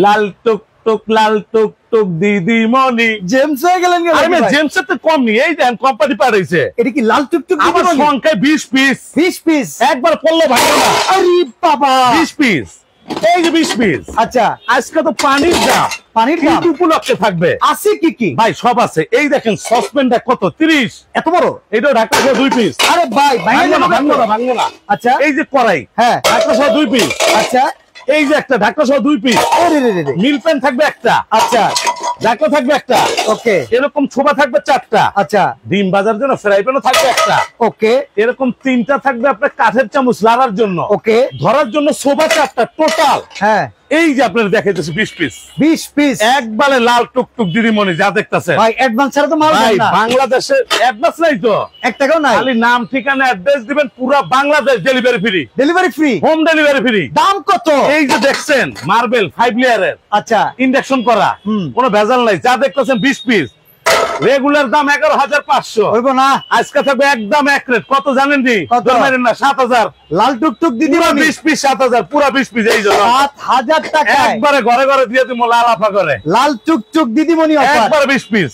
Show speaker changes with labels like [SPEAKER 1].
[SPEAKER 1] লাল টুক লাল টুক দিদিমণি
[SPEAKER 2] জেমস হয়ে গেলেন কেন?
[SPEAKER 1] আমি জেমসের তো কম নি, এই দেন কোম্পানি পাঠাইছে।
[SPEAKER 2] এটা কি লাল টুকটুক
[SPEAKER 1] আমার
[SPEAKER 2] দিদিমণি?
[SPEAKER 1] সংখ্যায় 20 পিস।
[SPEAKER 2] 20 পিস
[SPEAKER 1] একবার পড়লো ভাঙবে না।
[SPEAKER 2] আরে বাবা
[SPEAKER 1] 20 পিস, এই যে 20 পিস।
[SPEAKER 2] আচ্ছা
[SPEAKER 1] আজকে তো পানির দাম,
[SPEAKER 2] পানির দাম
[SPEAKER 1] কিন্তু উপলক্ষে থাকবে।
[SPEAKER 2] আছে কি কি?
[SPEAKER 1] ভাই সব আছে। এই দেখেন সসপেনটা কত, 30।
[SPEAKER 2] এত বড়?
[SPEAKER 1] এটা ঢাকা সহ 2 পিস।
[SPEAKER 2] আরে ভাই
[SPEAKER 1] ভাঙবো না।
[SPEAKER 2] আচ্ছা
[SPEAKER 1] এই যে কড়াই,
[SPEAKER 2] হ্যাঁ
[SPEAKER 1] ঢাকা সহ 2 পিস।
[SPEAKER 2] আচ্ছা
[SPEAKER 1] এই যে একটা ঢাকা সহ 2 পিস।
[SPEAKER 2] আরে রে রে রে
[SPEAKER 1] মিল প্যান থাকবে একটা,
[SPEAKER 2] আচ্ছা
[SPEAKER 1] ঢাকা থাকবে একটা,
[SPEAKER 2] ওকে
[SPEAKER 1] এরকম ছোবা থাকবে 4টা,
[SPEAKER 2] আচ্ছা
[SPEAKER 1] ডিম ভাজার জন্য ফ্রাই প্যানও থাকবে একটা,
[SPEAKER 2] ওকে
[SPEAKER 1] এরকম 3টা থাকবে আপনার কাঠের চামচ লাড়ার জন্য,
[SPEAKER 2] ওকে
[SPEAKER 1] ধরার জন্য সোফা 4টা টোটাল।
[SPEAKER 2] হ্যাঁ
[SPEAKER 1] এই যে আপনার দেখাইতেছে 20 পিস।
[SPEAKER 2] 20 পিস
[SPEAKER 1] একবারে লাল টুকটুক দিদিমণি যা দেখতেছেন
[SPEAKER 2] ভাই অ্যাডভান্স ছাড়া তো মাল
[SPEAKER 1] ভাই,
[SPEAKER 2] দেন না।
[SPEAKER 1] বাংলাদেশে অ্যাডভান্স নাই তো,
[SPEAKER 2] 1 টাকাও নাই।
[SPEAKER 1] খালি নাম ঠিকানা অ্যাড্রেস দিবেন, পুরো Bangladesh delivery free,
[SPEAKER 2] delivery free,
[SPEAKER 1] home delivery free.
[SPEAKER 2] দাম কত?
[SPEAKER 1] এই যে দেখছেন মার্বেল 5 লেয়ারের,
[SPEAKER 2] আচ্ছা
[SPEAKER 1] ইন্ডাকশন করা, কোনো ভেজাল নাই, যা দেখতেছেন 20 পিস। রেগুলার দাম 11,500,
[SPEAKER 2] হইব না?
[SPEAKER 1] আজকে থাকবে একদম এক রেট। কত জানেন জি?
[SPEAKER 2] কত?
[SPEAKER 1] ধরেন না 7,000।
[SPEAKER 2] লাল টুকটুক
[SPEAKER 1] পুরো
[SPEAKER 2] দিদিমণি
[SPEAKER 1] 20 পিস 7,000, পুরো 20 পিস। এই জন্য
[SPEAKER 2] 7,000 টাকা
[SPEAKER 1] একবারে ঘরে ঘরে দিয়ে দিব লাল আফা করে,
[SPEAKER 2] লাল টুকটুক দিদিমণি অফার।
[SPEAKER 1] একবারে 20 পিস।